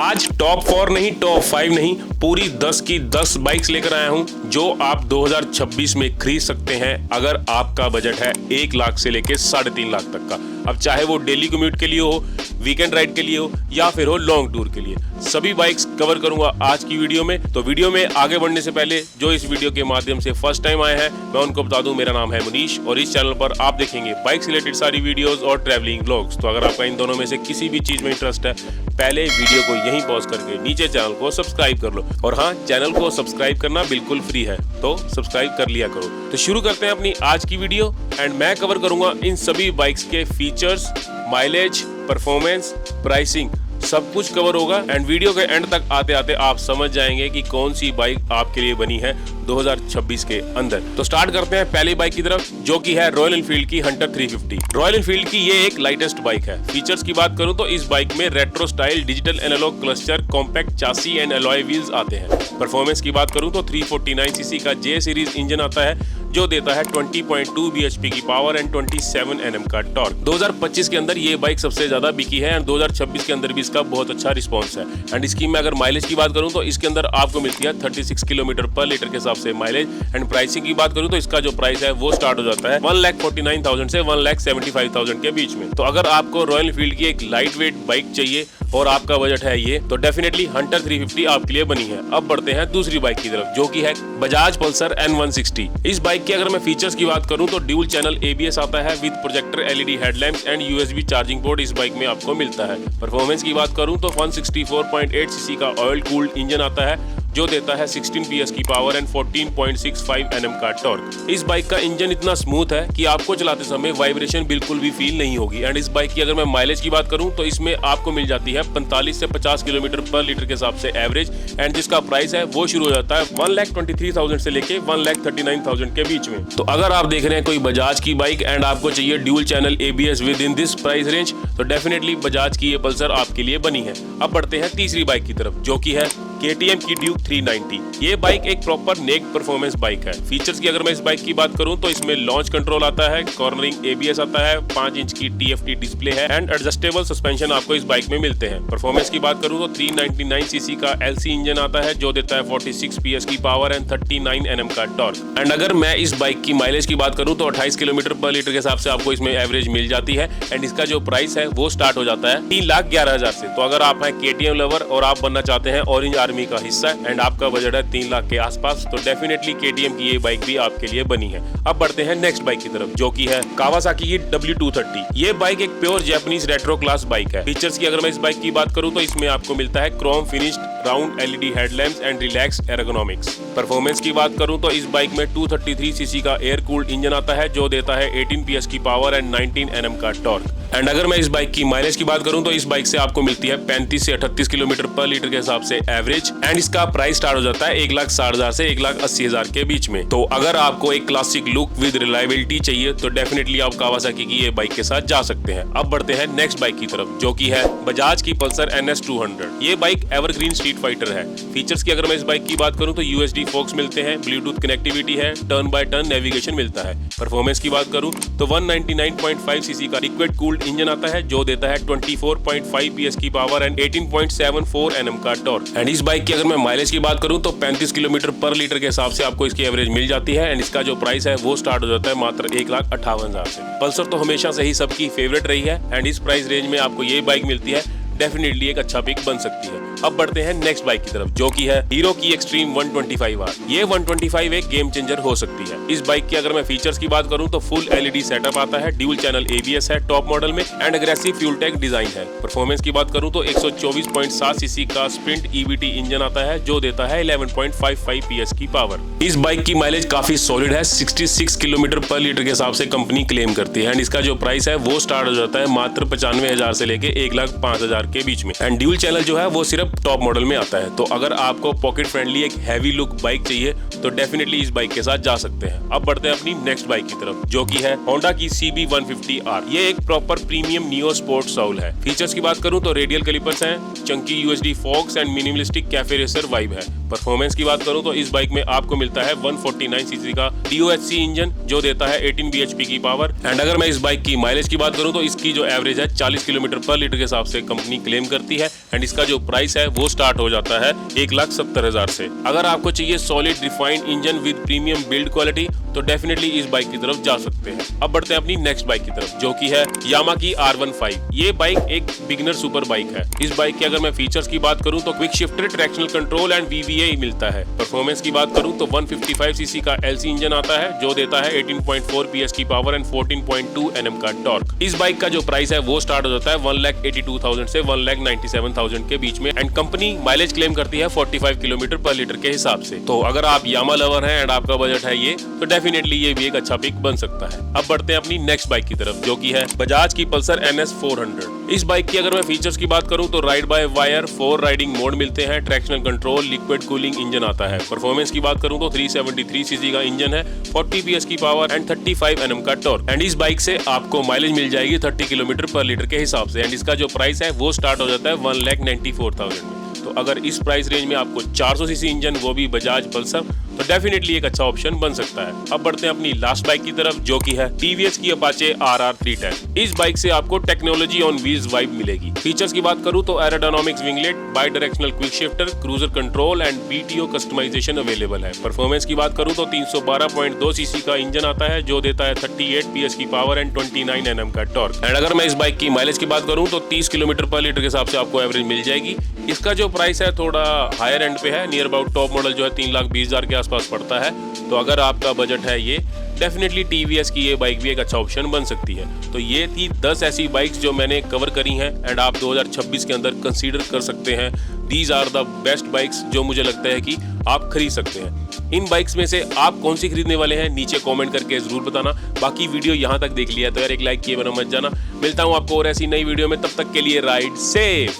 आज टॉप 4 नहीं, टॉप 5 नहीं, पूरी 10 की 10 बाइक्स लेकर आया हूं जो आप 2026 में खरीद सकते हैं अगर आपका बजट है 1 लाख से लेके 3.5 लाख तक का। अब चाहे वो डेली कम्यूट के लिए हो, वीकेंड राइड के लिए हो या फिर हो लॉन्ग टूर के लिए, सभी बाइक्स कवर करूंगा आज की वीडियो में। तो वीडियो में आगे बढ़ने से पहले जो इस वीडियो के माध्यम से फर्स्ट टाइम आए हैं, मैं उनको बता दूं मेरा नाम है मुनीश और इस चैनल पर आप देखेंगे बाइक से रिलेटेड सारी वीडियोस और ट्रैवलिंग व्लॉग्स। तो अगर आपका इन दोनों में से किसी भी चीज में इंटरेस्ट है, पहले वीडियो को यहीं पॉज करके नीचे चैनल को सब्सक्राइब कर लो। और हाँ, चैनल को सब्सक्राइब करना बिल्कुल फ्री है, तो सब्सक्राइब कर लिया करो। तो शुरू करते हैं अपनी आज की वीडियो एंड मैं कवर करूंगा इन सभी बाइक्स के फीचर्स, माइलेज, परफॉर्मेंस, प्राइसिंग, सब कुछ कवर होगा एंड वीडियो के एंड तक आते आते आप समझ जाएंगे कि कौन सी बाइक आपके लिए बनी है 2026 के अंदर। तो स्टार्ट करते हैं पहली बाइक की तरफ, जो कि है रॉयल एनफील्ड की हंटर 350। रॉयल एनफील्ड की ये एक लाइटेस्ट बाइक है। फीचर्स की बात करूं तो इस बाइक में retro style digital analog cluster, compact chassis and alloy wheels आते हैं। परफॉर्मेंस की बात करूं तो 349 सीसी का जे सीरीज इंजन आता है जो देता है 20.2 bhp की पावर एंड 27 Nm का टॉर्क। 2025 के अंदर ये बाइक सबसे ज्यादा बिकी है एंड 2026 के अंदर भी इसका बहुत अच्छा रिस्पांस है। एंड इसकी मैं अगर माइलेज की बात करूं तो इसके अंदर आपको मिलती है 36 किलोमीटर पर लीटर के हिसाब से माइलेज। एंड प्राइसिंग की बात करूं तो इसका जो प्राइस है वो स्टार्ट हो जाता है 1,49,000 से 1,75,000 के बीच में। तो अगर आपको रॉयल एनफील्ड की एक लाइट वेट बाइक चाहिए और आपका बजट है ये, तो डेफिनेटली हंटर 350 आपके लिए बनी है। अब बढ़ते हैं दूसरी बाइक की तरफ, जो कि है बजाज पल्सर N160। इस बाइक की अगर मैं फीचर्स की बात करूं तो ड्यूल चैनल ABS आता है with projector LED headlamps and USB charging port इस बाइक में आपको मिलता है। परफॉर्मेंस की बात करूं तो 164.8 सीसी का ऑयल कूल्ड इंजन आता है जो देता है 16 PS की पावर एंड 14.65 Nm का टॉर्क। इस बाइक का इंजन इतना स्मूथ है कि आपको चलाते समय वाइब्रेशन बिल्कुल भी फील नहीं होगी। एंड इस बाइक की अगर मैं माइलेज की बात करूं तो इसमें आपको मिल जाती है 45 से 50 किलोमीटर पर लीटर के हिसाब से एवरेज। एंड जिसका प्राइस है वो शुरू हो जाता है 1,23,000 से लेके 1,39,000 के बीच में। तो अगर आप देख रहे हैं कोई बजाज की बाइक एंड आपको चाहिए dual channel ABS with in this price range, तो डेफिनेटली बजाज की ये पल्सर आपके लिए बनी है। अब बढ़ते हैं तीसरी बाइक की तरफ, जो की है KTM की ड्यूक 390। ये बाइक एक प्रॉपर नेक परफॉर्मेंस बाइक है। फीचर्स की अगर मैं इस बाइक की बात करूं तो इसमें लॉन्च कंट्रोल आता है, कॉर्नरिंग ABS आता है, 5 इंच की TFT डिस्प्ले है एंड एडजस्टेबल सस्पेंशन आपको इस बाइक में मिलते हैं। परफॉर्मेंस की बात करूं तो 399 सीसी का LC इंजन आता है जो देता है 46 PS की पावर एंड 39 Nm का टॉर्क। एंड अगर मैं इस बाइक की माइलेज की बात करूं तो 28 किलोमीटर पर लीटर के हिसाब से आपको इसमें एवरेज मिल जाती है। एंड इसका जो प्राइस है वो स्टार्ट हो जाता है 3,11,000 से। तो अगर आप हैं KTM लवर और आप बनना चाहते हैं ऑरेंज आर्मी का हिस्सा एंड आपका बजट है 3 लाख के आसपास, तो डेफिनेटली KTM की ये बाइक भी आपके लिए बनी है। अब बढ़ते हैं नेक्स्ट बाइक की तरफ, जो की है कावासाकी की W230। ये बाइक एक pure Japanese retro class bike है। फीचर्स की अगर मैं इस बाइक की बात करूं तो इसमें आपको मिलता है Chrome finished round LED headlamps and relax ergonomics. Performance की बात करूं तो इस बाइक में 233 सीसी का एयर कूल्ड इंजन आता है जो देता है 18 PS की पावर एंड 19 Nm का टॉर्क। एंड अगर मैं इस बाइक की माइलेज की बात करूं तो इस बाइक से आपको मिलती है 35 से 38 किलोमीटर पर लीटर के हिसाब से एवरेज। एंड इसका प्राइस स्टार्ट हो जाता है 1,60,000 से 1,80,000 के बीच में। तो अगर आपको एक क्लासिक लुक विद रिलायबिलिटी चाहिए तो डेफिनेटली आप कावासाकी की ये बाइक के साथ जा सकते हैं। अब बढ़ते हैं नेक्स्ट बाइक की तरफ, जो की है बजाज की पल्सर NS200। ये बाइक एवरग्रीन स्ट्रीट फाइटर है। फीचर्स की अगर मैं इस बाइक की बात करूं तो USD फोक्स मिलते हैं, ब्लूटूथ कनेक्टिविटी है, टर्न बाय टर्न नेविगेशन मिलता है। परफॉर्मेंस की बात करूं तो 199.5 सीसी का लिक्विड कूल्ड इंजन आता है जो देता है 24.5 PS की पावर एंड 18.74 Nm का टॉर्क। एंड इस बाइक की अगर मैं माइलेज की बात करूं तो 35 किलोमीटर पर लीटर के हिसाब से आपको इसकी एवरेज मिल जाती है। एंड इसका जो प्राइस है वो स्टार्ट हो जाता है मात्र 1,58,000 से। पल्सर तो हमेशा से ही सबकी फेवरेट रही है एंड इस प्राइस रेंज में आपको ये बाइक मिलती है, डेफिनेटली एक अच्छा पिक बन सकती है। अब बढ़ते हैं नेक्स्ट बाइक की तरफ, जो की है हीरो की एक्सट्रीम 125R। ये 125 एक गेम चेंजर हो सकती है। इस बाइक की अगर मैं फीचर्स की बात करूं तो फुल LED सेटअप आता है, ड्यूल चैनल ABS है टॉप मॉडल में and aggressive fuel tank design है। परफॉर्मेंस की बात करूं तो 124.7 सीसी का स्प्रिंट EVT इंजन आता है जो देता है 11.55 PS की पावर। इस बाइक की माइलेज काफी सॉलिड है, 66 किलोमीटर पर लीटर के हिसाब से कंपनी क्लेम करती है। एंड इसका जो प्राइस है वो स्टार्ट हो जाता है मात्र 95,000 से लेके 1,05,000 के बीच में। एंड ड्यूल चैनल जो है वो सिर्फ टॉप मॉडल में आता है। तो अगर आपको पॉकेट फ्रेंडली एक हैवी लुक बाइक चाहिए तो डेफिनेटली इस बाइक के साथ जा सकते हैं। अब बढ़ते हैं अपनी नेक्स्ट बाइक की तरफ, जो की है होंडा की CB150R। ये एक proper premium neo sport soul है। फीचर्स की बात करूं तो रेडियल कैलिपर्स हैं, chunky USD forks and minimalistic cafe racer vibe है। परफॉर्मेंस की बात करूं तो इस बाइक में आपको मिलता है 149 सीसी का DOHC इंजन जो देता है 18 bhp की पावर। एंड अगर मैं इस बाइक की माइलेज की बात करूं तो इसकी जो एवरेज है 40 किलोमीटर पर लीटर के हिसाब से कंपनी क्लेम करती है। एंड इसका जो प्राइस है वो स्टार्ट हो जाता है 1,70,000 से। अगर आपको चाहिए solid refined engine with premium build quality तो डेफिनेटली इस बाइक की तरफ जा सकते हैं। अब बढ़ते हैं अपनी नेक्स्ट बाइक की तरफ जो कि है यामा की R15। ये बाइक एक बिगिनर सुपर बाइक है। इस बाइक के अगर मैं फीचर्स की बात करूं तो quick shifter, tractional control and VVA मिलता है। परफॉर्मेंस की बात करूं तो 155 सीसी का LC इंजन आता है जो देता है 18.4 PS की पावर एंड 14.2 Nm का टॉर्क। इस बाइक का जो प्राइस है वो स्टार्ट हो जाता है 1,82,000 से 1,97,000 के बीच में। एंड कंपनी माइलेज क्लेम करती है 45 किलोमीटर पर लीटर के हिसाब से। तो अगर आप यामा लवर हैं एंड आपका बजट है ये तो डेफिनेटली ये भी एक अच्छा पिक बन सकता है। अब बढ़ते हैं अपनी नेक्स्ट बाइक की तरफ जो कि है बजाज की पल्सर NS 400। इस बाइक की अगर मैं फीचर्स की बात करूं तो ride by wire, 4 riding mode मिलते हैं, ट्रैक्शनल कंट्रोल, लिक्विड कूलिंग इंजन आता है। परफॉर्मेंस की बात करूं तो 373 सीसी का इंजन है, 40 PS की पावर एंड 35 Nm का टॉर्क। एंड इस बाइक से आपको माइलेज मिल जाएगी 30 किलोमीटर पर लीटर के हिसाब से। एंड इसका जो प्राइस है वो स्टार्ट हो जाता है 1,94,000 में। तो अगर इस प्राइस रेंज में आपको 400 सीसी इंजन वो भी बजाज पल्सर तो डेफिनेटली एक अच्छा ऑप्शन बन सकता है। अब बढ़ते हैं अपनी लास्ट बाइक की तरफ जो कि है TVS की अपाचे RR 310। इस बाइक से आपको टेक्नोलॉजी ऑन व्हील्स वाइब मिलेगी। फीचर्स की बात करूं तो aerodynamics winglet, bidirectional quick shifter, cruiser control and BTO customisation available है। परफॉर्मेंस की बात करूं तो 312.2 सीसी का इंजन आता है जो देता है 38 PS की पावर एंड 29 Nm का टॉर्क। एंड अगर मैं इस बाइक की माइलेज की बात करूं तो 30 किलोमीटर पर लीटर के हिसाब से आपको एवरेज मिल जाएगी। इसका जो प्राइस है थोड़ा हायर एंड पे है, नियर अबाउट टॉप मॉडल जो है 3,20,000 के आसपास पड़ता है। तो अगर आपका बजट है ये डेफिनेटली TVS की ये बाइक भी एक अच्छा ऑप्शन बन सकती है। तो ये थी 10 ऐसी बाइक्स जो मैंने कवर करी हैं एंड आप 2026 के अंदर कंसीडर कर सकते हैं। These are the best bikes जो मुझे लगता है कि आप खरीद सकते हैं। इन बाइक्स में से आप कौन सी खरीदने वाले हैं नीचे कमेंट करके जरूर बताना। बाकी वीडियो यहाँ तक देख लिया तो यार एक लाइक किए बिना मत जाना। मिलता हूँ आपको और ऐसी नई वीडियो में, तब तक के लिए राइड सेफ।